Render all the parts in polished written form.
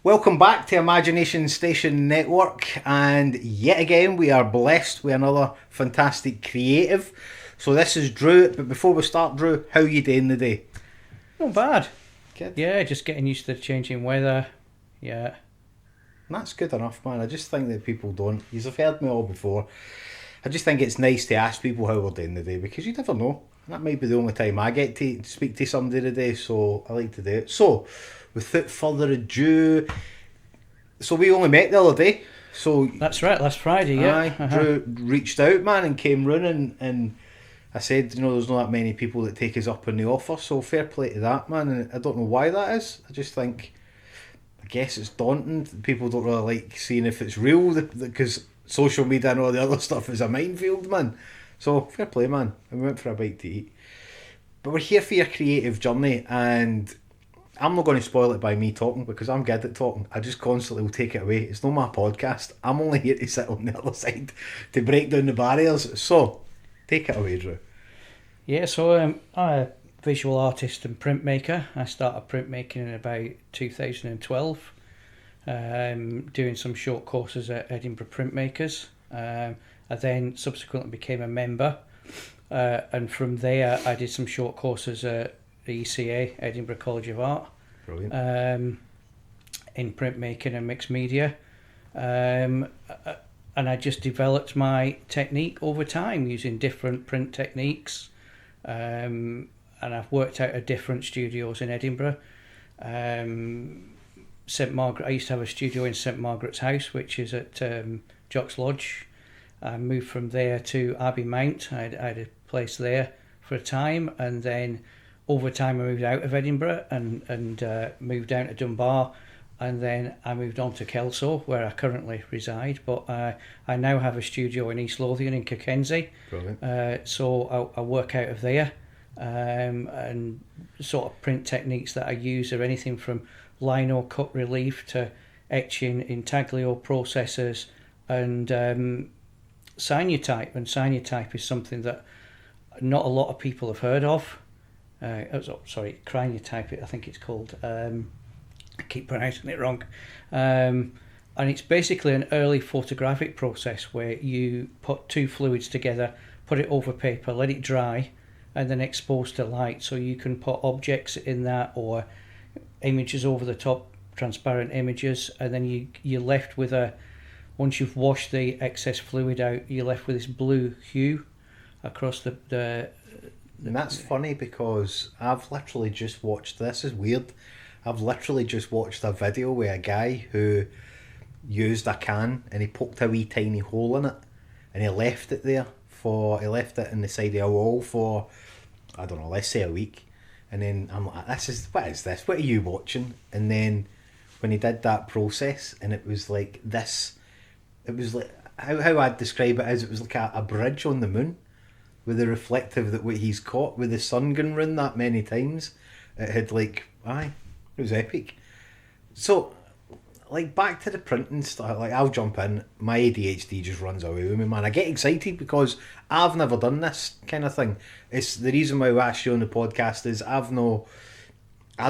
Welcome back to Imagination Station Network, and yet again we are blessed with another fantastic creative. So this is Drew, but before we start, Drew, how are you doing today? Not bad. Good. Yeah, just getting used to the changing weather. Yeah. That's good enough, man. I just think that people don't. You've heard me all before. I just think it's nice to ask people how we're doing today, because you never know. That might be the only time I get to speak to somebody today, so I like to do it. So, without further ado, so we only met the other day. So that's right, last Friday, yeah. Drew reached out, man, and came running, and I said, there's not that many people that take us up on the offer, so fair play to that, man. And I don't know why that is. I just think, I guess it's daunting. People don't really like seeing if it's real, because social media and all the other stuff is a minefield, man. So fair play, man. We went for a bite to eat. But we're here for your creative journey, and I'm not going to spoil it by me talking, because I'm good at talking. I just constantly will take it away. It's not my podcast. I'm only here to sit on the other side to break down the barriers. So, take it away, Drew. Yeah, so I'm a visual artist and printmaker. I started printmaking in about 2012. Doing some short courses at Edinburgh Printmakers. I then subsequently became a member. And from there, I did some short courses at the ECA, Edinburgh College of Art. Brilliant. In printmaking and mixed media. And I just developed my technique over time using different print techniques. And I've worked out at different studios in Edinburgh. St Margaret. I used to have a studio in St Margaret's House, which is at Jock's Lodge. I moved from there to Abbey Mount. I had a place there for a time, and then over time I moved out of Edinburgh and moved down to Dunbar, and then I moved on to Kelso, where I currently reside. But I now have a studio in East Lothian in Kirkensey. Brilliant. So I work out of there, and sort of print techniques that I use are anything from lino cut relief to etching, intaglio processes, and cyanotype. And cyanotype is something that not a lot of people have heard of. Crinotype, I think it's called. I keep pronouncing it wrong. And it's basically an early photographic process where you put two fluids together, put it over paper, let it dry, and then expose to light. So you can put objects in that, or images over the top, transparent images, and then you're left with once you've washed the excess fluid out, you're left with this blue hue across the and that's funny, because I've literally just watched, this is weird, I've literally just watched a video with a guy who used a can and he poked a wee tiny hole in it and he left it there he left it in the side of a wall for, I don't know, let's say a week. And then I'm like, what is this? What are you watching? And then when he did that process, and it was like this, it was like, how I'd describe it is, it was like a bridge on the moon with the reflective that what he's caught with the sun going round that many times. It had it was epic. So, like, back to the printing stuff, like, I'll jump in, my ADHD just runs away with me, man. I get excited because I've never done this kind of thing. It's the reason why we asked you on the podcast is I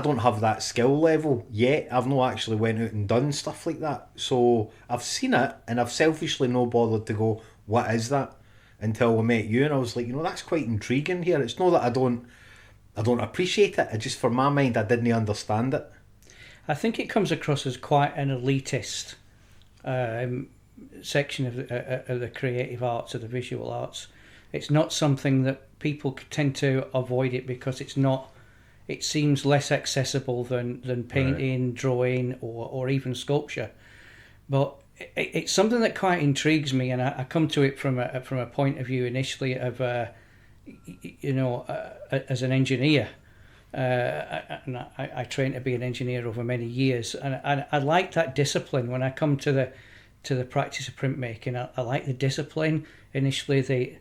don't have that skill level yet. I've not actually went out and done stuff like that. So I've seen it, and I've selfishly no bothered to go, what is that? Until we met you, and I was like, that's quite intriguing here. It's not that I don't appreciate it. Just for my mind, I didn't understand it. I think it comes across as quite an elitist section of the creative arts, of the visual arts. It's not something that people tend to avoid it because it's not. It seems less accessible than painting, right, drawing, or even sculpture. But it's something that quite intrigues me, and I come to it from a point of view initially of as an engineer. And I trained to be an engineer over many years, and I like that discipline when I come to the practice of printmaking. I like the discipline initially,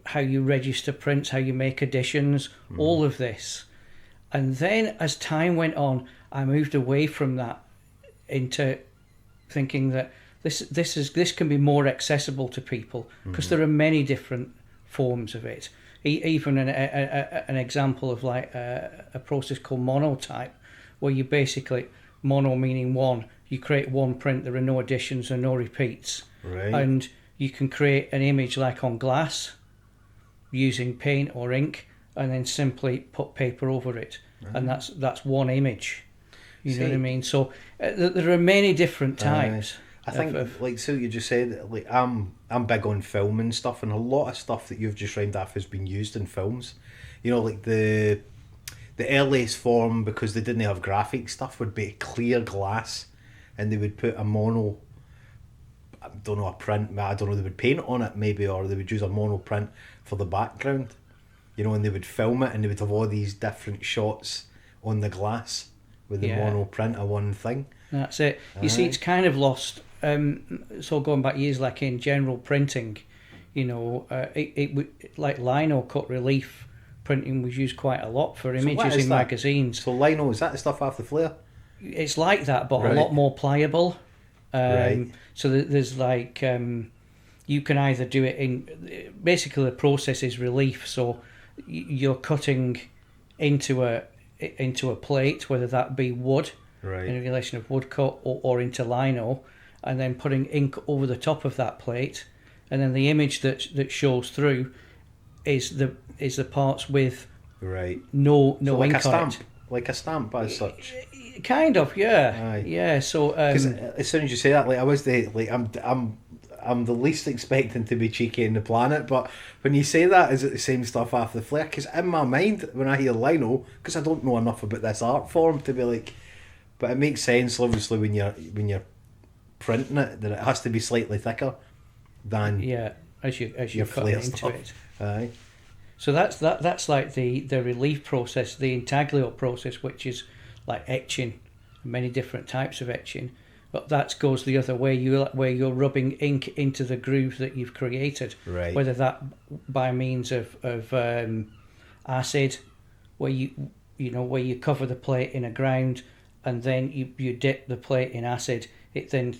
how you register prints, how you make editions, all of this. And then as time went on, I moved away from that into thinking that this can be more accessible to people, because there are many different forms of it. even an example of like a process called monotype, where you basically, mono meaning one, you create one print, there are no additions and no repeats. Right. And you can create an image like on glass using paint or ink, and then simply put paper over it. Right. And that's one image. You know what I mean? So there are many different types. I think, like, so you just said, like, I'm big on film and stuff, and a lot of stuff that you've just rounded off has been used in films. You know, like the earliest form, because they didn't have graphic stuff, would be clear glass, and they would put a mono, I don't know, a print, I don't know, they would paint on it maybe, or they would use a mono print for the background. You know, and they would film it, and they would have all these different shots on the glass with the mono print of one thing. That's it. You see, it's kind of lost. So going back years, like in general printing, you know, it like lino cut relief printing was used quite a lot for images in magazines. So lino, is that the stuff off the flare? It's like that, but a lot more pliable. So there's like you can either do it in, basically the process is relief. So you're cutting into a plate, whether that be wood, in a relation of woodcut, or into lino, and then putting ink over the top of that plate, and then the image that shows through is the parts with no so ink like a on stamp, it. Like a stamp as such. Kind of, yeah. Aye. Yeah. So because as soon as you say that, like, I was I'm the least expecting to be cheeky in the planet, but when you say that, is it the same stuff off the flare? Because in my mind, when I hear lino, because I don't know enough about this art form to be like, but it makes sense obviously when you're printing it, that it has to be slightly thicker than as you cut into stuff. it. Aye. So that's like the relief process, the intaglio process, which is like etching, many different types of etching. But that goes the other way, where you're rubbing ink into the groove that you've created, whether that by means of acid, where you cover the plate in a ground, and then you dip the plate in acid. It then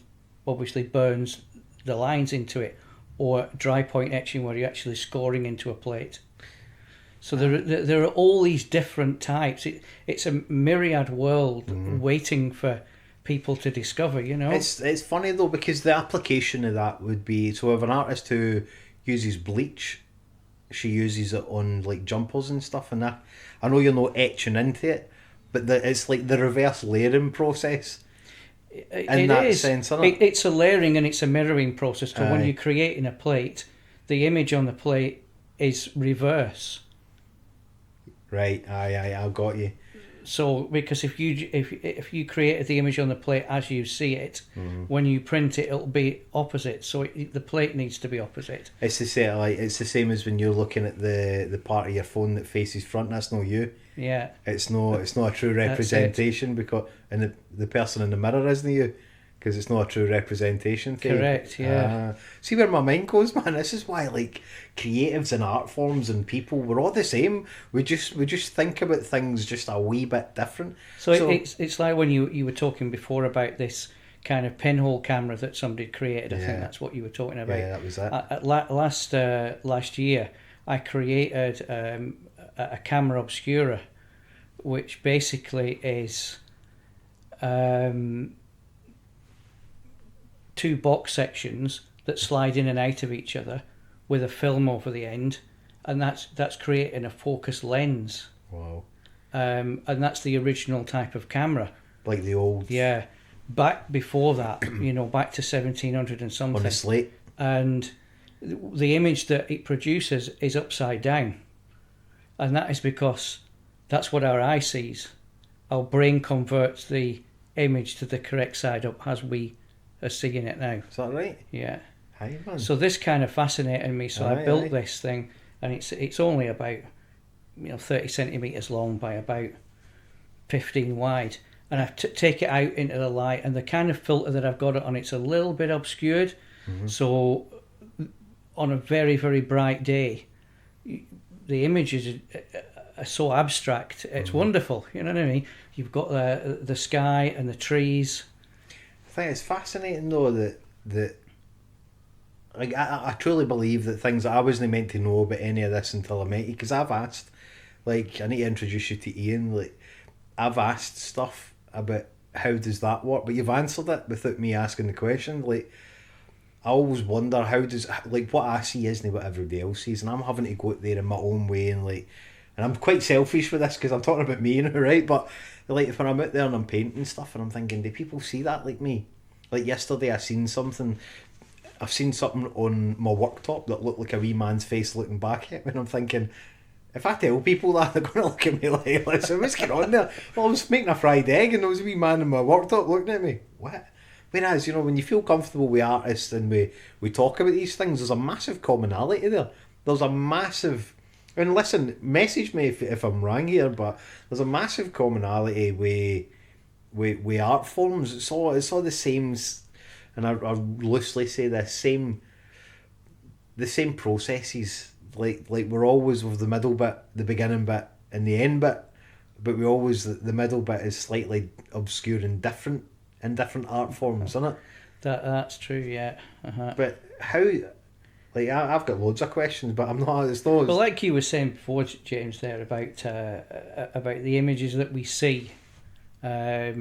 obviously burns the lines into it, or dry point etching, where you're actually scoring into a plate. So there are all these different types. It's a myriad world waiting for people to discover, you know. It's funny though, because the application of that would be, so if an artist who uses bleach, she uses it on like jumpers and stuff, and that, I know you're not etching into it, but it's like the reverse layering process. It's a layering and it's a mirroring process. So when you're creating a plate, the image on the plate is reverse. Right, I got you. So because if you created the image on the plate as you see it, when you print it, it'll be opposite. So the plate needs to be opposite. It's the same as when you're looking at the part of your phone that faces front. That's not you. Yeah. It's not a true representation, because and the person in the mirror isn't you, because it's not a true representation. Correct. Yeah. See where my mind goes, man. This is why, like, creatives and art forms and people, we're all the same. We just think about things just a wee bit different. So it's like when you were talking before about this kind of pinhole camera that somebody created. I think that's what you were talking about. Yeah, that was it. Last year, I created a camera obscura, which basically is two box sections that slide in and out of each other with a film over the end, and that's creating a focus lens. Wow. And that's the original type of camera. Like the old... Yeah. Back before that, back to 1700 and something. On a slate. And the image that it produces is upside down. And that is because that's what our eye sees. Our brain converts the image to the correct side up as we are seeing it now. Is that right? Yeah. Hi, man. So this kind of fascinated me. So I built this thing, and it's only about 30 centimeters long by about 15 wide. And I take it out into the light, and the kind of filter that I've got it on, it's a little bit obscured. So on a very, very bright day, the images are so abstract. It's wonderful. You know what I mean? You've got the sky and the trees. I think it's fascinating though that like I truly believe that things that I wasn't meant to know about any of this until I met you, because I've asked, like, I need to introduce you to Ian. Like, I've asked stuff about how does that work, but you've answered it without me asking the question. Like, I always wonder how does, like, what I see isn't what everybody else sees, and I'm having to go out there in my own way, and like, and I'm quite selfish with this because I'm talking about me now, right? But like, when I'm out there and I'm painting stuff, and I'm thinking, do people see that like me? Like yesterday, I've seen something on my worktop that looked like a wee man's face looking back at me, and I'm thinking, if I tell people that, they're going to look at me like, listen, what's going on there? Well, I was making a fried egg and there was a wee man in my worktop looking at me. What? Whereas, you know, when you feel comfortable with artists and we talk about these things, there's a massive commonality there. There's a massive... And listen, message me if I'm wrong here, but there's a massive commonality with art forms. It's all the same... And I loosely say the same processes. Like we're always with the middle bit, the beginning bit, and the end bit, but we always the middle bit is slightly obscure and different in different art forms, isn't it? That's true, yeah. But how? Like I've got loads of questions, but I'm not. It's those. Well, like you were saying before, James, there about the images that we see, that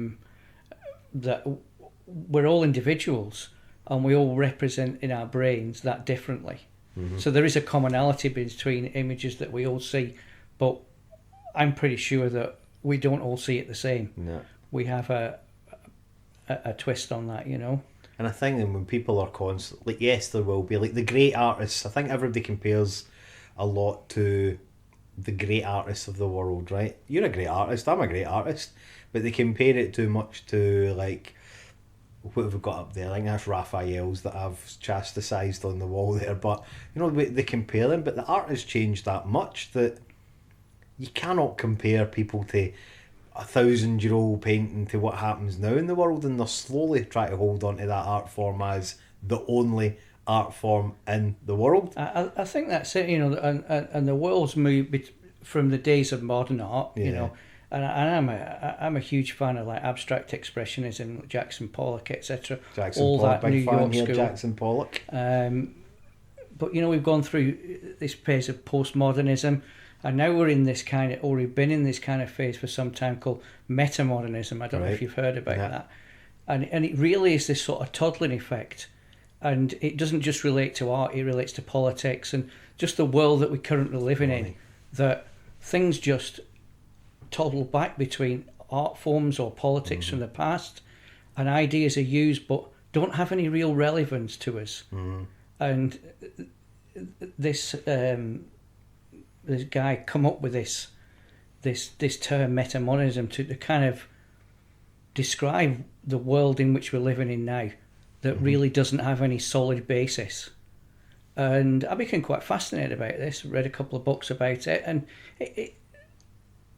we're all individuals and we all represent in our brains that differently. Mm-hmm. So there is a commonality between images that we all see, but I'm pretty sure that we don't all see it the same. No. We have a twist on that, you know. And I think that when people are constant, like, yes, there will be, like, the great artists. I think everybody compares a lot to the great artists of the world, right? You're a great artist, I'm a great artist, but they compare it too much to, like, what have we got up there? I think that's Raphael's that I've chastised on the wall there. But, you know, they compare them, but the art has changed that much that you cannot compare people to 1,000-year-old painting to what happens now in the world, and they're slowly trying to hold on to that art form as the only art form in the world. I think that's it, you know, and the world's moved from the days of modern art, you know. And I'm a huge fan of like abstract expressionism, Jackson Pollock, etc. All Pollock, that New York school. Jackson Pollock. But you know, we've gone through this phase of postmodernism, and now we're in this kind of, or we've been in this kind of phase for some time called metamodernism. I don't know if you've heard about that. And it really is this sort of toddling effect, and it doesn't just relate to art; it relates to politics and just the world that we're currently living in. That things just toddle back between art forms or politics from the past, and ideas are used but don't have any real relevance to us. And this guy come up with this term metamodernism to kind of describe the world in which we're living in now that really doesn't have any solid basis. And I became quite fascinated about this, read a couple of books about it, and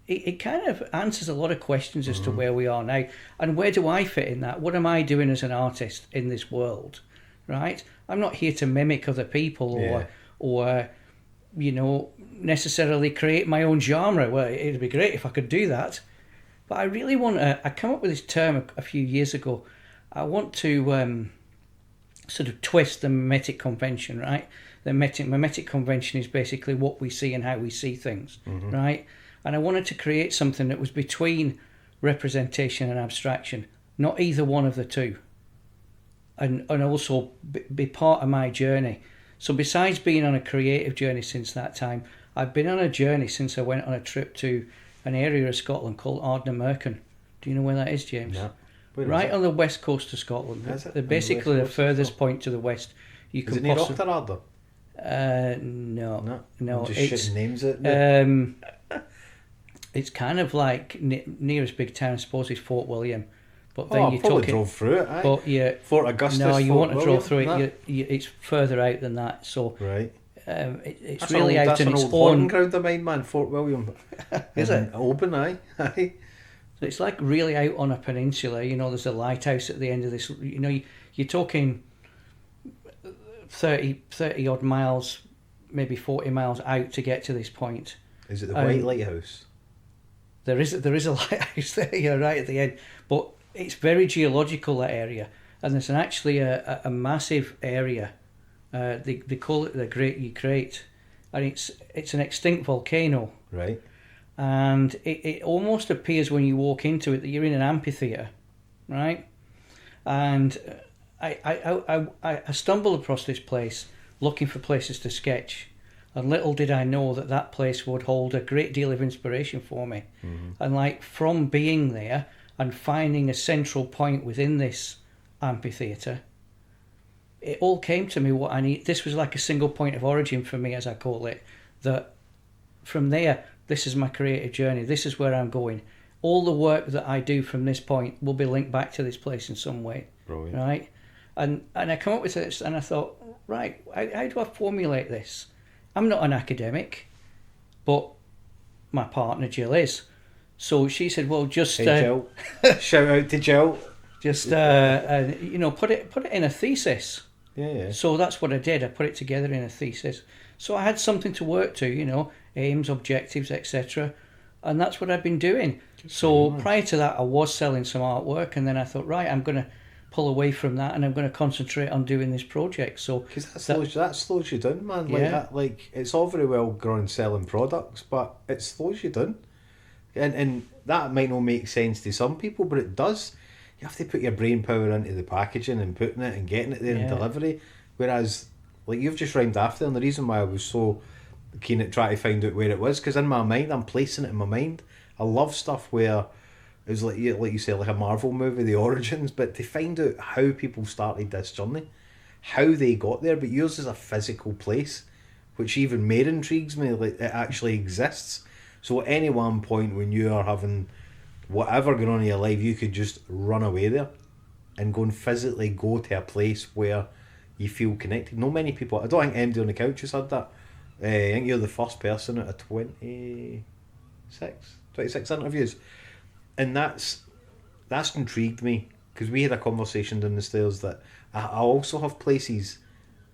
it kind of answers a lot of questions as to where we are now and where do I fit in that. What am I doing as an artist in this world, right? I'm not here to mimic other people or you know, necessarily create my own genre. Well, it'd be great if I could do that, but I really want to. I came up with this term a few years ago. I want to sort of twist the mimetic convention, right? The mimetic convention is basically what we see and how we see things, right? And I wanted to create something that was between representation and abstraction, not either one of the two. And also be part of my journey. So besides being on a creative journey since that time, I've been on a journey since I went on a trip to an area of Scotland called Ardnamurchan. Do you know where that is, James? No. Right on the west coast of Scotland. They're basically the furthest point to the west you can possibly... Is it near No. I'm just shitting names at It's kind of like nearest big town, I suppose, is Fort William. But then I probably drove through it. But Fort Augustus. No, you Fort want to William, draw through it. It's further out than that. So right. It's that's really out in its own. That's an old ground of mine, man. Fort William. Is it? Open, aye. So it's like really out on a peninsula. You know, there's a lighthouse at the end of this. You know, you're talking 30 odd miles, maybe 40 miles out to get to this point. Is it the White Lighthouse? There is a lighthouse there, yeah, right at the end. But it's very geological, that area, and there's actually a massive area They call it the Great Ukraine, and it's an extinct volcano. Right. And it almost appears when you walk into it that you're in an amphitheatre, right? And I stumbled across this place looking for places to sketch, and little did I know that place would hold a great deal of inspiration for me. And like from being there and finding a central point within this amphitheatre, it all came to me what I need. This was like a single point of origin for me, as I call it, that from there, this is my creative journey. This is where I'm going. All the work that I do from this point will be linked back to this place in some way. Brilliant. Right? And I come up with this and I thought, right, how do I formulate this? I'm not an academic, but my partner Jill is. So she said, well, just... Hey, Jill. Shout out to Jill. Just, put it in a thesis. Yeah. So that's what I did. I put it together in a thesis. So I had something to work to, aims, objectives, etc. And that's what I've been doing. So prior to that, I was selling some artwork, and then I thought, right, I'm going to pull away from that, and I'm going to concentrate on doing this project. So because that slows you down, man. Like it's all very well growing selling products, but it slows you down, and that might not make sense to some people, but it does. You have to put your brain power into the packaging and putting it and getting it there in delivery. Whereas, like you've just rhymed after, and the reason why I was so keen at trying to find out where it was, because in my mind, I'm placing it in my mind. I love stuff where it's like you say, like a Marvel movie, the origins, but to find out how people started this journey, how they got there. But yours is a physical place, which even more intrigues me. Like it actually exists. So at any one point when you are having whatever going on in your life, you could just run away there and go and physically go to a place where you feel connected. Not many people, I don't think anybody on the couch has had that. I think you're the first person at a 26 interviews, and that's intrigued me, because we had a conversation down the stairs that I also have places,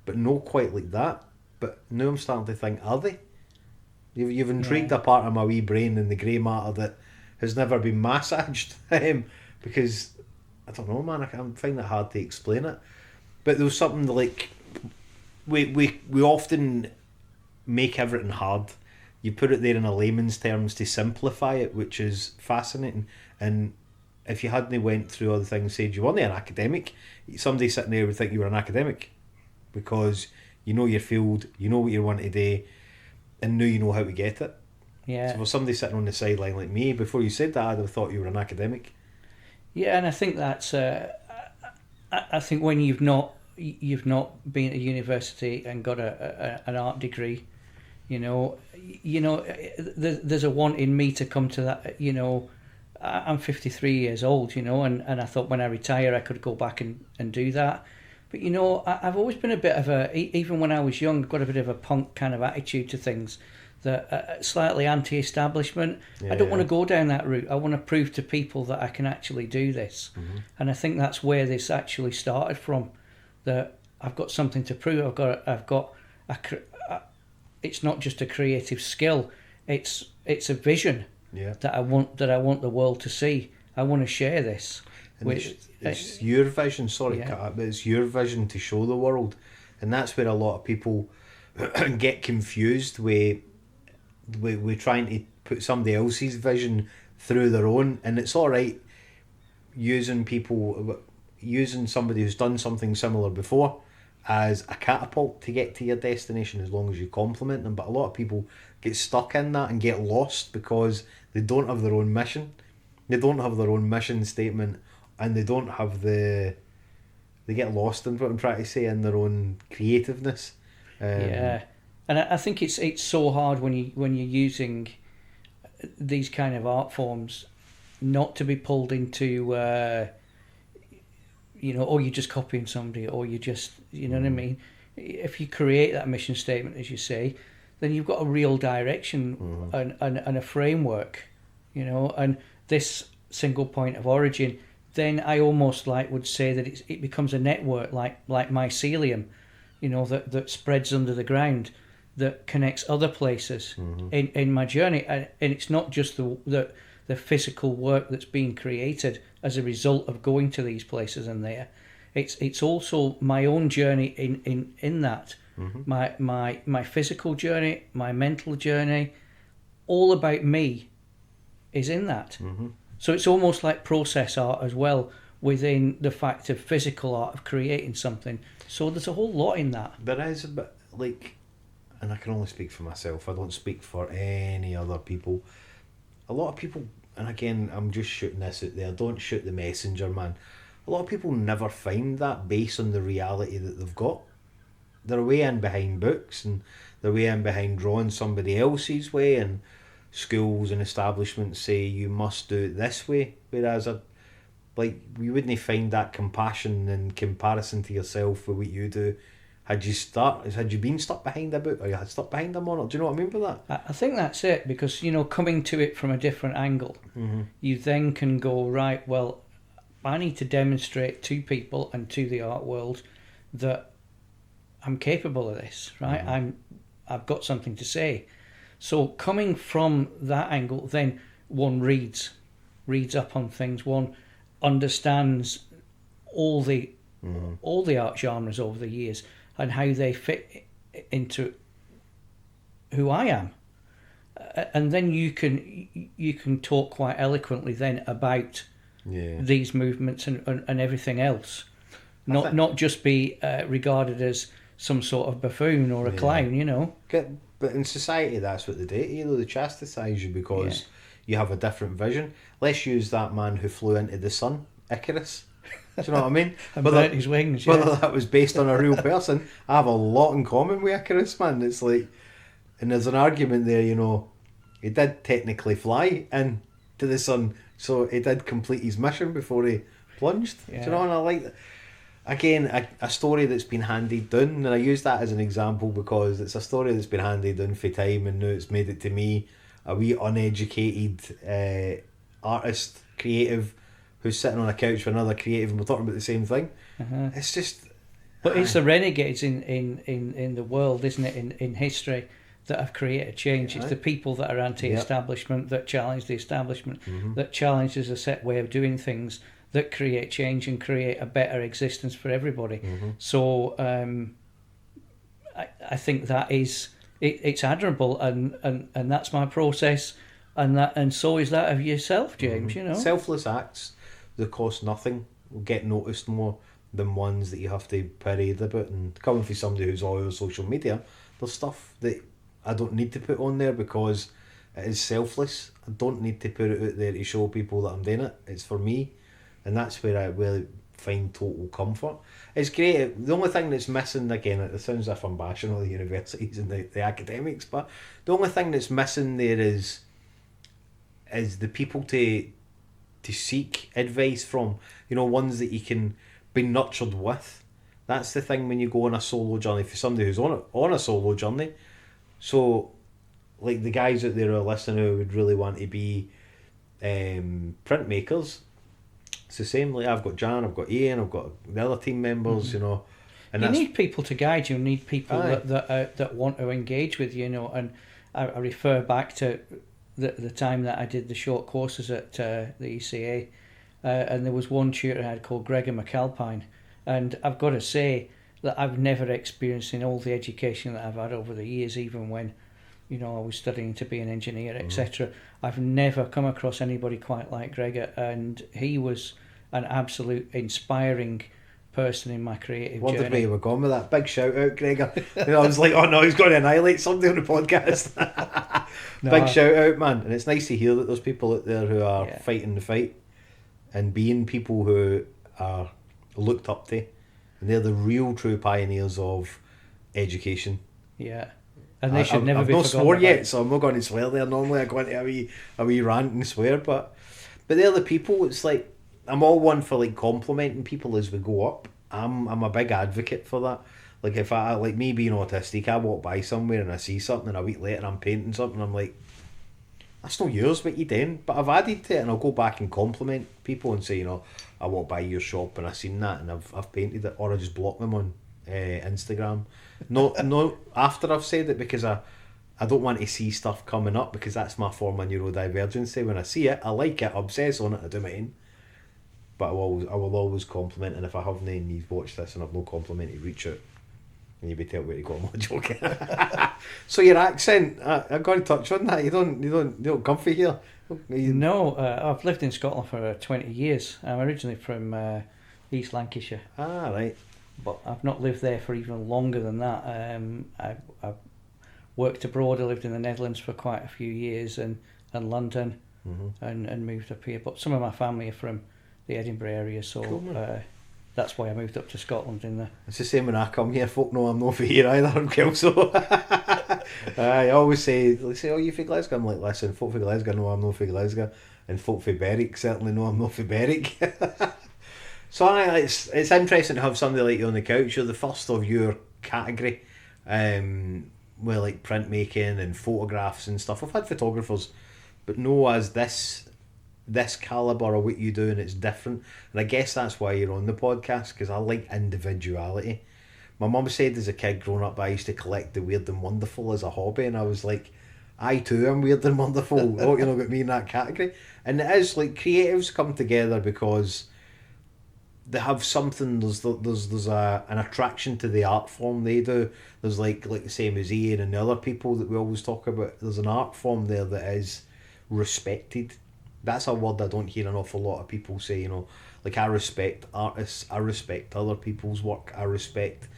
but not quite like that. But now I'm starting to think, are they? You've intrigued a part of my wee brain in the grey matter that has never been massaged, because I don't know, man. I find it hard to explain it. But there was something like we often make everything hard. You put it there in a layman's terms to simplify it, which is fascinating. And if you hadn't went through other things, said you weren't an academic, somebody sitting there would think you were an academic, because you know your field, you know what you want to do, and now you know how to get it. Yeah. So for somebody sitting on the sideline like me, before you said that, I'd have thought you were an academic. Yeah, and I think that's. I think when you've not been at university and got an art degree, there's a want in me to come to that. I'm 53 years old, and I thought when I retire I could go back and do that. But I've always been a bit of even when I was young, got a bit of a punk kind of attitude to things, that slightly anti-establishment. I don't want to go down that route. I want to prove to people that I can actually do this. And I think that's where this actually started from. That I've got something to prove. I've got it's not just a creative skill. It's a vision that I want the world to see. I want to share this. And it's your vision. Sorry, Kat, but it's your vision to show the world, and that's where a lot of people get confused with trying to put somebody else's vision through their own. And it's all right using somebody who's done something similar before as a catapult to get to your destination, as long as you compliment them. But a lot of people get stuck in that and get lost because they don't have their own mission. They don't have their own mission statement, and they don't have they get lost in what I'm trying to say, in their own creativeness. And I think it's so hard when you're using these kind of art forms not to be pulled into or you're just copying somebody, or you just what I mean. If you create that mission statement, as you say, then you've got a real direction and a framework, and this single point of origin. Then I almost would say that it becomes a network like mycelium, that spreads under the ground, that connects other places in my journey. And it's not just the physical work that's being created as a result of going to these places and there. it's also my own journey in that. My physical journey, my mental journey, all about me is in that. So it's almost like process art as well, within the fact of physical art of creating something. So there's a whole lot in that. There is a bit, like, and I can only speak for myself, I don't speak for any other people. A lot of people, and again, I'm just shooting this out there, don't shoot the messenger, man. A lot of people never find that based on the reality that they've got. They're way in behind books, and they're way in behind drawing somebody else's way, and schools and establishments say you must do it this way, whereas you wouldn't find that compassion in comparison to yourself with what you do had you been stuck behind a book, or you had stuck behind a monitor. Do you know what I mean by that? I think that's it, because coming to it from a different angle, you then can go, right, well, I need to demonstrate to people and to the art world that I'm capable of this, right? I've got something to say. So coming from that angle, then one reads up on things, one understands all the art genres over the years and how they fit into who I am, and then you can talk quite eloquently then about these movements and everything else, not just be regarded as some sort of buffoon or a clown, But in society, that's what they do to you, they chastise you because you have a different vision. Let's use that man who flew into the sun, Icarus. Do you know what I mean? And burnt his wings. Whether that was based on a real person, I have a lot in common with Icarus, man. It's like, and there's an argument there, he did technically fly into the sun, so he did complete his mission before he plunged. Do you know? And I like that. Again, a story that's been handed down, and I use that as an example because it's a story that's been handed down for time, and now it's made it to me, a wee uneducated artist, creative, who's sitting on a couch with another creative, and we're talking about the same thing. It's just... But it's the renegades in the world, isn't it, in history, that have created change. It's the people that are anti-establishment, that challenge the establishment, that challenges a set way of doing things, that create change and create a better existence for everybody. So I think that is it's admirable, and that's my process, and so is that of yourself, James. Selfless acts that cost nothing will get noticed more than ones that you have to parade about. And coming from somebody who's all over social media, there's stuff that I don't need to put on there because it is selfless. I don't need to put it out there to show people that I'm doing it. It's for me. And that's where I really find total comfort. It's great. The only thing that's missing, again, it sounds as if I'm bashing all the universities and the academics, but the only thing that's missing there is the people to seek advice from, ones that you can be nurtured with. That's the thing when you go on a solo journey, for somebody who's on a solo journey. So, like the guys out there who are listening who would really want to be printmakers, it's the same. Like I've got Jan, I've got Ian, I've got the other team members, and you need people to guide you. You need people that want to engage with you, And I refer back to the time that I did the short courses at the ECA, and there was one tutor I had called Gregor McAlpine, and I've got to say that I've never experienced in all the education that I've had over the years, even when I was studying to be an engineer, etc. I've never come across anybody quite like Gregor, and he was an absolute inspiring person in my creative journey. Wondered where you were going with that. Big shout out, Gregor. I was like, oh no, he's going to annihilate somebody on the podcast. Big shout out, man. And it's nice to hear that there's people out there who are fighting the fight and being people who are looked up to, and they're the real true pioneers of education. Yeah. And they should never be forgotten. I've not swore about. yet, so I'm not going to swear there. Normally I go into a wee rant and swear, but they're the people. It's like, I'm all one for like complimenting people as we go up. I'm a big advocate for that. Like if I, like me being autistic, I walk by somewhere and I see something, and a week later I'm painting something, I'm like, that's not yours, what you doing? But I've added to it, and I'll go back and compliment people and say, I walk by your shop and I seen that and I've painted it, or I just block them on Instagram. No, after I've said it, because I don't want to see stuff coming up, because that's my form of neurodivergency. When I see it, I like it, I obsess on it, I do my own. But I will always compliment, and if I haven't and you've watched this and I've no complimented, reach out and you'll be told where to go. I'm not joking. So your accent, I've got to touch on that. You don't comfy here. No, I've lived in Scotland for 20 years. I'm originally from East Lancashire. Ah, right. But I've not lived there for even longer than that. I've worked abroad. I lived in the Netherlands for quite a few years and London, and moved up here. But some of my family are from the Edinburgh area, so cool, that's why I moved up to Scotland. It's the same when I come here. Folk know I'm not from here either. I'm Kelso. I always say, oh, you from Glasgow? I'm like, listen, folk from Glasgow know I'm not from Glasgow, and folk from Berwick certainly know I'm not from Berwick. So it's interesting to have somebody like you on the couch. You're the first of your category, with like printmaking and photographs and stuff. I've had photographers, but no as this calibre of what you do, and it's different. And I guess that's why you're on the podcast, because I like individuality. My mum said as a kid growing up I used to collect the weird and wonderful as a hobby, and I was like, I too am weird and wonderful. Oh, you know, got me in that category. And it is like creatives come together because they have something. There's an attraction to the art form they do. There's like the same as Ian and the other people that we always talk about. There's an art form there that is respected. That's a word I don't hear an awful lot of people say. You know, like, I respect artists. I respect other people's work. I respect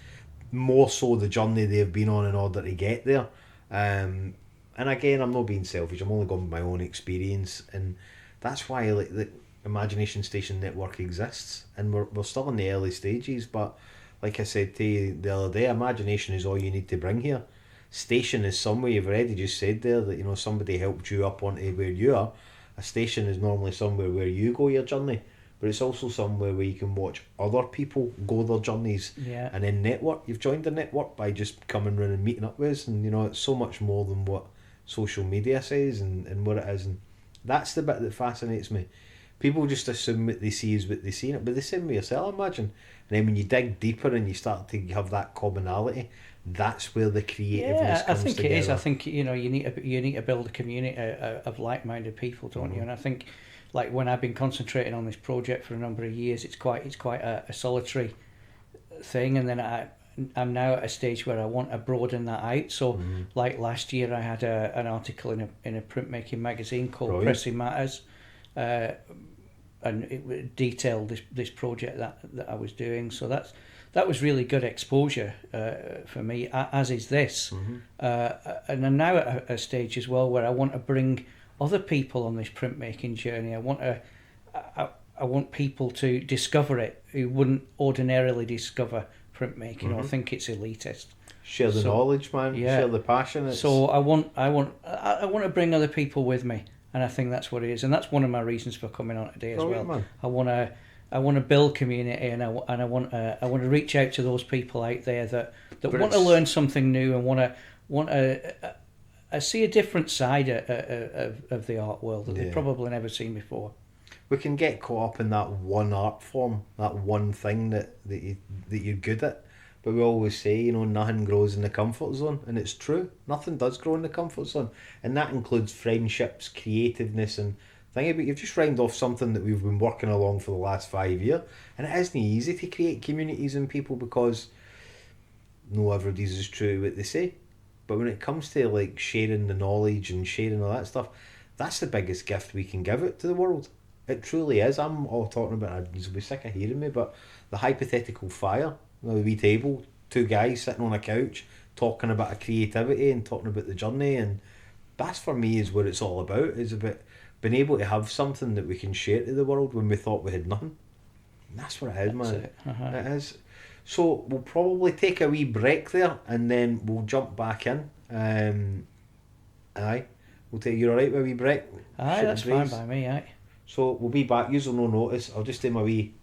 more so the journey they've been on in order to get there. And again, I'm not being selfish. I'm only going with my own experience, and that's why like the Imagination Station Network exists, and we're still in the early stages. But like I said to you the other day, imagination is all you need to bring here. Station is somewhere. You've already just said there that, you know, somebody helped you up onto where you are. A station is normally somewhere where you go your journey, but it's also somewhere where you can watch other people go their journeys. Yeah. And then network. You've joined the network by just coming round and meeting up with us, and you know, it's so much more than what social media says and what it is. And that's the bit that fascinates me. People just assume what they see is what they see in it, but the same with yourself, I imagine. And then when you dig deeper and you start to have that commonality, that's where the creativeness comes together. It is. I think, you know, you need to build a community of like-minded people, don't you? And I think, like, when I've been concentrating on this project for a number of years, it's quite a solitary thing, and then I'm now at a stage where I want to broaden that out. So, like last year, I had an article in a printmaking magazine called Pressing Matters. And it detailed this project that I was doing. So that was really good exposure for me, as is this. And I'm now at a stage as well where I want to bring other people on this printmaking journey. I want people to discover it who wouldn't ordinarily discover printmaking or think it's elitist. Share the knowledge, man. Yeah. Share the passion. So I want to bring other people with me. And I think that's what it is, and that's one of my reasons for coming on today as well. Man. I want to build community, and I want to reach out to those people out there that want to learn something new and want to see a different side of the art world that they've probably never seen before. We can get caught up in that one art form, that one thing that you're good at. But we always say, you know, nothing grows in the comfort zone, and it's true. Nothing does grow in the comfort zone, and that includes friendships, creativeness, and think about, you've just rhymed off something that we've been working along for the last 5 years, and it isn't easy to create communities and people, because no everybody's as true what they say. But when it comes to like sharing the knowledge and sharing all that stuff, that's the biggest gift we can give it to the world. It truly is. I'm all talking about, you'll be sick of hearing me, but the hypothetical fire. A wee table, two guys sitting on a couch talking about a creativity and talking about the journey, and that's for me is what it's all about. It's about being able to have something that we can share to the world when we thought we had nothing. And that's what it is, man. It is. So we'll probably take a wee break there, and then we'll jump back in. Aye, we'll take you alright with a wee break. Aye, that's fine by me. Aye. So we'll be back. You'll no notice. I'll just do my wee.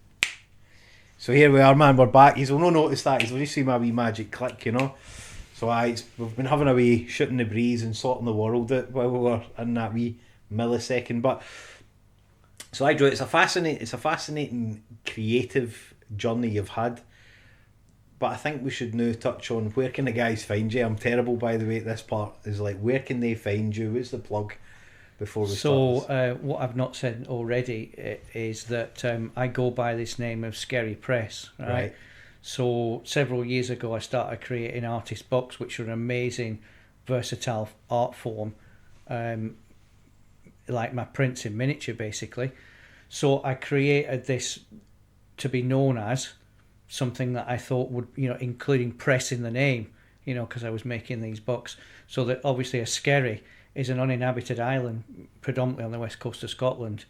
So here we are, man, we're back. You'll no notice that, you'll just see my wee magic click, you know. So we've been having a wee shooting the breeze and sorting the world out while we were in that wee millisecond. But so Drew, it's a fascinating creative journey you've had. But I think we should now touch on, where can the guys find you? I'm terrible, by the way, at this part. Is like, where can they find you? What's the plug? before we So start. what I've not said already is that I go by this name of SkerryPress, right? Right. So several years ago I started creating artist books, which are an amazing, versatile art form, like my prints in miniature basically. So I created this to be known as something that I thought would, including press in the name, because I was making these books. So that obviously a Skerry is an uninhabited island, predominantly on the west coast of Scotland.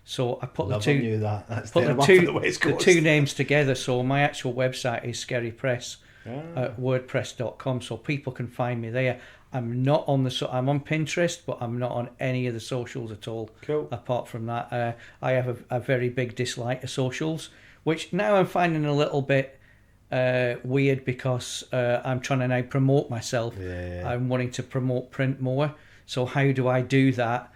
So I put Never the two knew that. That's put the the West the Coast. two names together. So my actual website is SkerryPress at Ah, wordpress.com, so people can find me there. I'm not on I'm on Pinterest, but I'm not on any of the socials at all. cool. Apart from that, I have a very big dislike of socials, which now I'm finding a little bit weird because I'm trying to now promote myself. Yeah. I'm wanting to promote print more. So how do I do that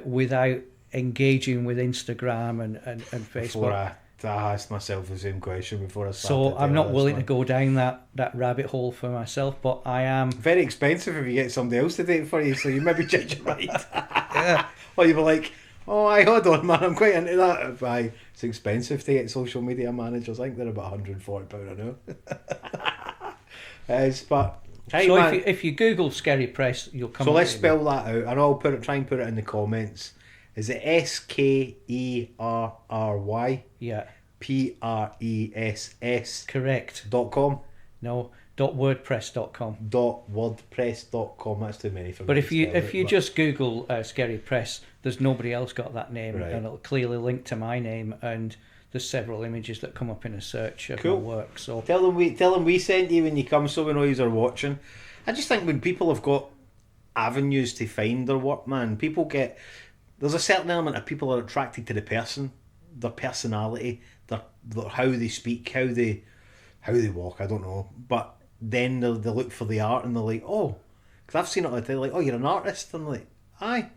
without engaging with Instagram and Before Facebook? I asked myself the same question before I started. So I'm not this willing one. to go down that rabbit hole for myself, but I am. Very expensive if you get somebody else to do it for you, so you maybe change your mind. Yeah. Or you were like, oh, hold on, man, I'm quite into that. Aye, it's expensive to get social media managers. I think they're about £140 an hour. But hey, So man, if you Google SkerryPress, you'll come. so up let's with spell that out, and I'll try and put it in the comments. Is it SkerryPress Yeah, correct. .com? No, .wordpress.com. .wordpress.com. That's too many for me. But to if you spell if it, you but- just Google SkerryPress, there's nobody else got that name, Right. and it'll clearly link to my name. And there's several images that come up in a search of Cool. my work. So Tell them we sent you when you come, so we know you're watching. I just think when people have got avenues to find their work, man, there's a certain element of people are attracted to the person, their personality, their how they speak, how they walk. I don't know, but then they look for the art and they're like, oh, because I've seen it. They're like, oh, you're an artist. And I'm like, aye.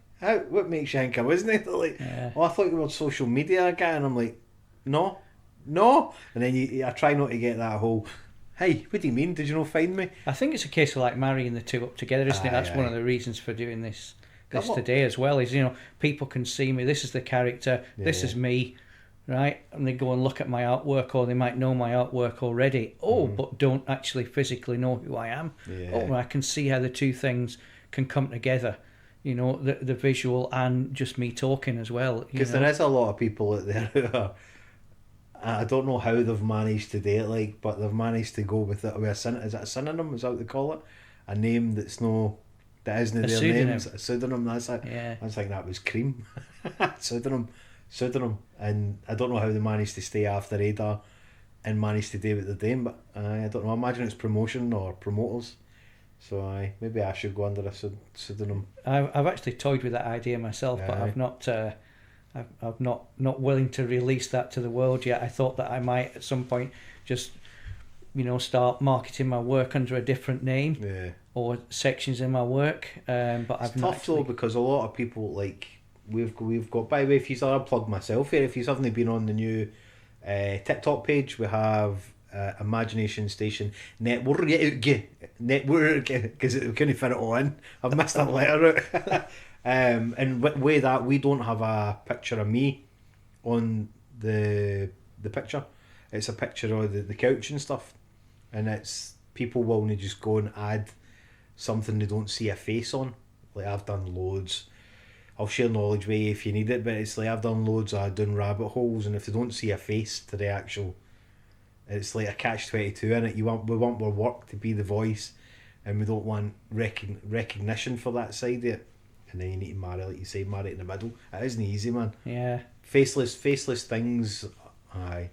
What makes you think I wasn't it? They're like, Yeah. oh, I thought you were a social media guy, and I'm like, no. And then I try not to get that whole, hey, what do you mean? Did you not find me? I think it's a case of like marrying the two up together, isn't it? Aye, That's one aye. of the reasons for doing this Well, today as well. Is people can see me. This is the character. This Yeah. is me, right? And they go and look at my artwork, or they might know my artwork already. Oh, but don't actually physically know who I am. Yeah. Oh, I can see how the two things can come together. The visual and just me talking as well. Because there is a lot of people out there who are, I don't know how they've managed to do it, but they've managed to go with it. Is it a synonym? Is that what they call it? A name that isn't their pseudonym. names. A pseudonym. That's it. Yeah. I was thinking that was cream. pseudonym. And I don't know how they managed to stay off the radar and manage to do what they're doing. But I don't know. I imagine it's promotion or promoters. So maybe I should go under a pseudonym. I've actually toyed with that idea myself, but Aye. I've not. I'm not willing to release that to the world yet. I thought that I might at some point just, start marketing my work under a different name Yeah. or sections in my work. But It's I've not tough though, because a lot of people we've got. By the way, if you I'll plug myself here. If you haven't been on the new TikTok page, we have Imagination Station Network because we couldn't fit it all in. I've missed that letter out. And with that, we don't have a picture of me on the picture. It's a picture of the couch and stuff, and it's people will only just go and add something they don't see a face on. Like I've done loads. I'll share knowledge with you if you need it, but it's like I've done loads of doing rabbit holes, and if they don't see a face to the actual, it's like a catch-22 in it. We want our work to be the voice, and we don't want recognition for that side of it. And then you need to marry, like you say, marry it in the middle. It isn't easy, man. Yeah. Faceless things, aye.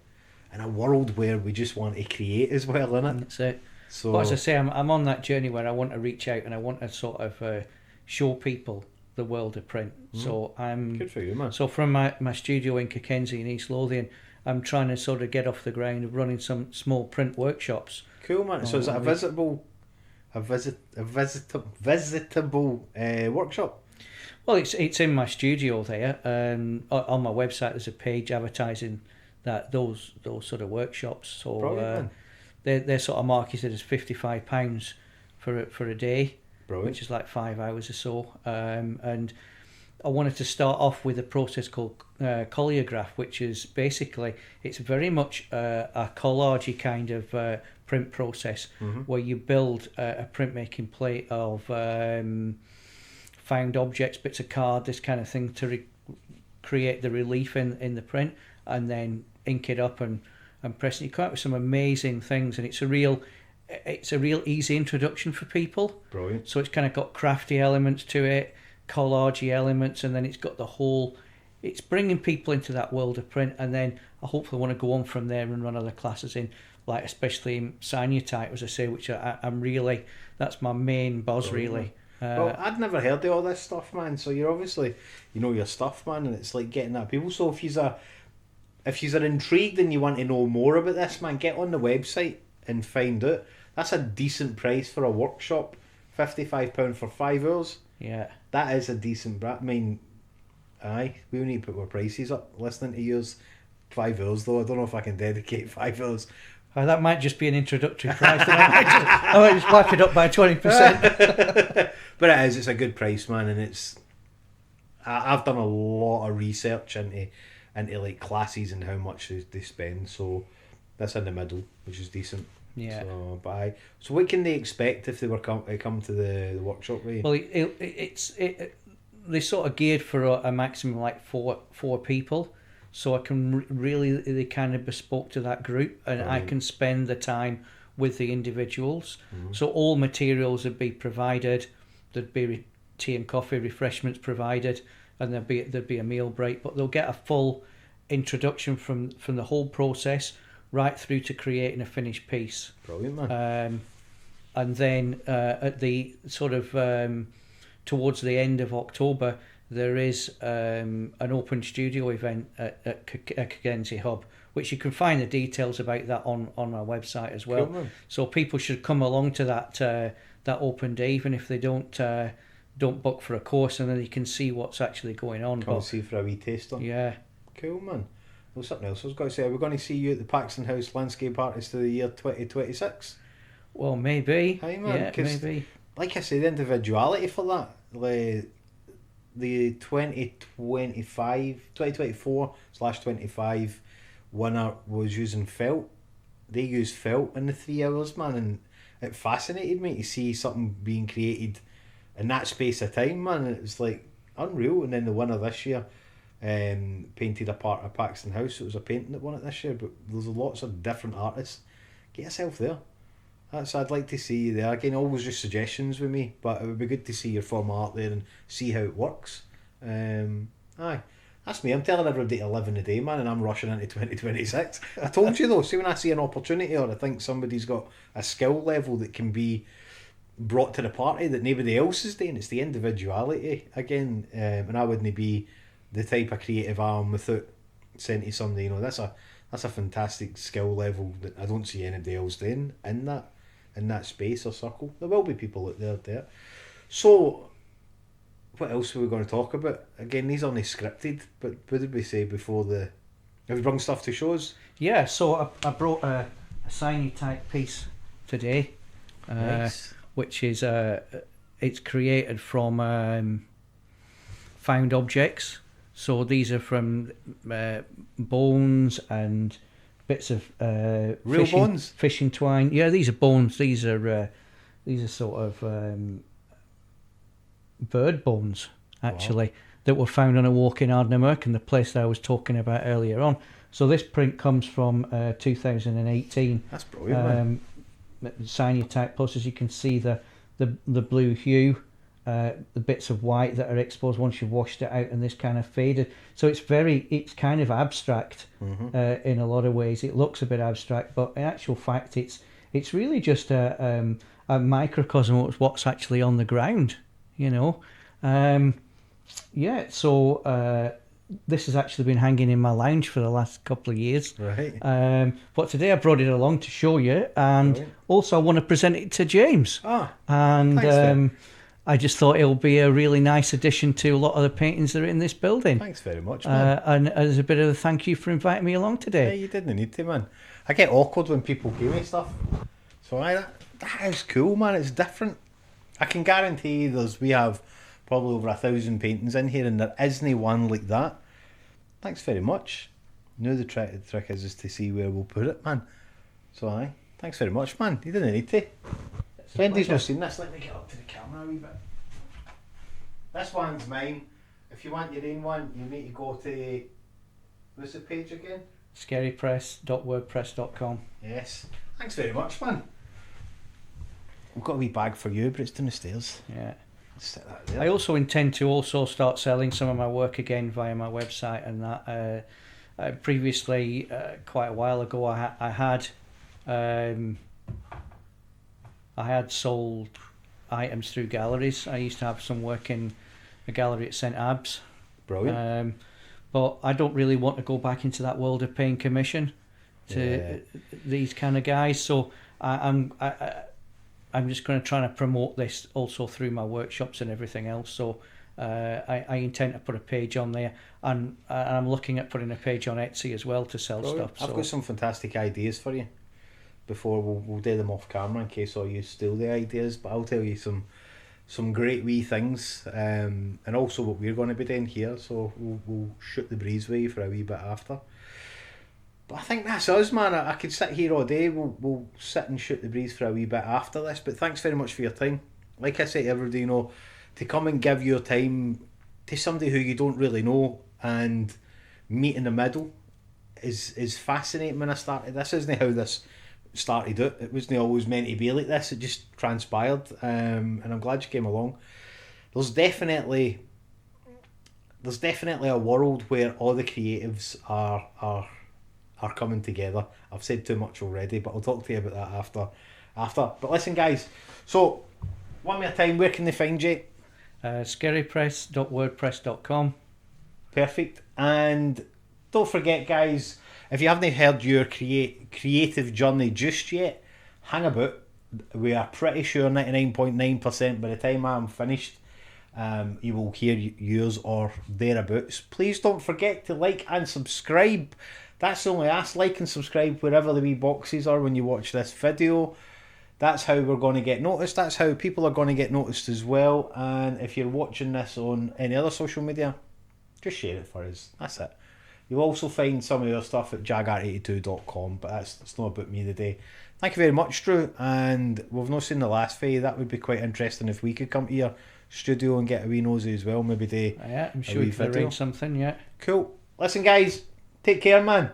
In a world where we just want to create as well, innit? That's it. So, But as I say, I'm on that journey where I want to reach out and I want to sort of show people the world of print. So I'm good for you, man. So from my studio in Kirkensey in East Lothian, I'm trying to sort of get off the ground of running some small print workshops. Cool, man. So is it a visitable workshop? Well, it's in my studio there. On my website, there's a page advertising that those sort of workshops. So Brilliant, they're sort of marketed as £55 for a day, Brilliant. which is like 5 hours or so. And I wanted to start off with a process called coleograph, which is basically, it's very much a collagey kind of print process, where you build a printmaking plate of found objects, bits of card, this kind of thing, to create the relief in the print, and then ink it up and press it. You come up with some amazing things, and it's a real easy introduction for people. Brilliant. So it's kind of got crafty elements to it, collagey elements, and then it's got the whole, it's bringing people into that world of print, and then I hopefully want to go on from there and run other classes in, like especially in cyanotype, as I say, which I'm really, that's my main buzz. Brilliant. Really. Well, I'd never heard of all this stuff, man, so you're obviously, you know your stuff, man, and it's like getting that people. So if you're intrigued and you want to know more about this, man, get on the website and find out. That's a decent price for a workshop, £55 for 5 hours. Yeah. That is a decent I mean, aye, we need to put our prices up listening to yours. 5 hours though, I don't know if I can dedicate 5 hours. That might just be an introductory price. I might just whack it up by 20%. But it's a good price, man, and I've done a lot of research into like classes and how much they spend, so that's in the middle, which is decent. Yeah. So what can they expect if they were come to the workshop with you? Well, they're sort of geared for a maximum like four people, so I can they kind of bespoke to that group, and I can spend the time with the individuals. So all materials would be provided. There'd be tea and coffee, refreshments provided, and there'd be a meal break. But they'll get a full introduction from the whole process right through to creating a finished piece. Brilliant, man. And then at the sort of towards the end of October, there is an open studio event at Cagenzie Hub, which you can find the details about that on our website as well. Cool, so people should come along to that open day, even if they don't book for a course, and then you can see what's actually going on. Come see for a wee taster. Yeah. Cool, man. Well, something else I was going to say, are we going to see you at the Paxton House Landscape Artist of the Year 2026? Well, maybe. Hey, man, yeah, maybe. Like I say, the individuality for that, the 2024/25 winner was using felt. They used felt in the 3 hours, man, and it fascinated me to see something being created in that space of time, man. And it was like unreal. And then the winner this year painted a part of Paxton House. It was a painting that won it this year, but there's lots of different artists. Get yourself there. I'd like to see you there. Again, always just suggestions with me, but it would be good to see your form art there and see how it works. Aye, that's me. I'm telling everybody to live in the day, man, and I'm rushing into 2026. I told you though, see when I see an opportunity or I think somebody's got a skill level that can be brought to the party that nobody else is doing, it's the individuality again, and I wouldn't be the type of creative arm without saying to somebody, you know, that's a fantastic skill level that I don't see anybody else doing in that space or circle. There will be people out there. So what else are we going to talk about? Again, these aren't scripted, but what did we say before have you brought stuff to shows? Yeah, so I brought a cyanotype piece today. Nice. Which is it's created from found objects. So these are from bones and bits of real bones, fishing twine. Yeah, these are bones. These are sort of bird bones actually. Wow. That were found on a walk in Ardnamurchan, the place that I was talking about earlier on. So this print comes from 2018. That's brilliant. Cyanotype plus, as you can see, the blue hue, the bits of white that are exposed once you've washed it out, and this kind of faded. So it's kind of abstract in a lot of ways. It looks a bit abstract, but in actual fact, it's really just a microcosm of what's actually on the ground. You know, So this has actually been hanging in my lounge for the last couple of years. Right. But today I brought it along to show you, and also I want to present it to James. And thanks, I just thought it'll be a really nice addition to a lot of the paintings that are in this building. Thanks very much, man. And as a bit of a thank you for inviting me along today. Yeah, you didn't need to, man. I get awkward when people give me stuff. So that is cool, man. It's different. I can guarantee we have probably over 1,000 paintings in here, and there isn't one like that. Thanks very much. Now the trick is to see where we'll put it, man. So aye, thanks very much, man. You didn't need to. Brendan's not seen this. Let me get up to the camera a wee bit. This one's mine. If you want your own one, you need to go to, what's the page again? SkerryPress.wordpress.com. Yes. Thanks very much, man. We've got a wee bag for you, but it's down the stairs. Yeah. Stick that there. I also intend to also start selling some of my work again via my website and that. Previously, quite a while ago, I had sold items through galleries. I used to have some work in a gallery at St Abbs. Brilliant. But I don't really want to go back into that world of paying commission to these kind of guys. So I'm just going to try to promote this also through my workshops and everything else. So I intend to put a page on there, and I'm looking at putting a page on Etsy as well to sell Brilliant. stuff. I've got some fantastic ideas for you. Before we'll do them off camera in case all you steal the ideas, but I'll tell you some great wee things, and also what we're going to be doing here. So we'll shoot the breeze with you for a wee bit after. But I think that's us, man. I could sit here all day. We'll sit and shoot the breeze for a wee bit after this. But thanks very much for your time. Like I say to everybody, to come and give your time to somebody who you don't really know and meet in the middle is fascinating. When I started, this isn't how this started out. It wasn't always meant to be like this. It just transpired, and I'm glad you came along. There's definitely a world where all the creatives are coming together. I've said too much already, but I'll talk to you about that after. But listen, guys, so one more time, where can they find you? SkerryPress.wordpress.com. Perfect. And don't forget, guys, if you haven't heard your creative journey just yet, hang about. We are pretty sure 99.9% by the time I'm finished, you will hear yours or thereabouts. Please don't forget to like and subscribe. That's the only ask. Like and subscribe wherever the wee boxes are when you watch this video. That's how we're going to get noticed. That's how people are going to get noticed as well. And if you're watching this on any other social media, just share it for us. That's it. You'll also find some of your stuff at jagar82.com, but that's not about me today. Thank you very much, Drew. And we've not seen the last for you. That would be quite interesting if we could come to your studio and get a wee nosy as well. Maybe do Yeah, I'm sure we can arrange something, yeah. Cool. Listen, guys, take care, man.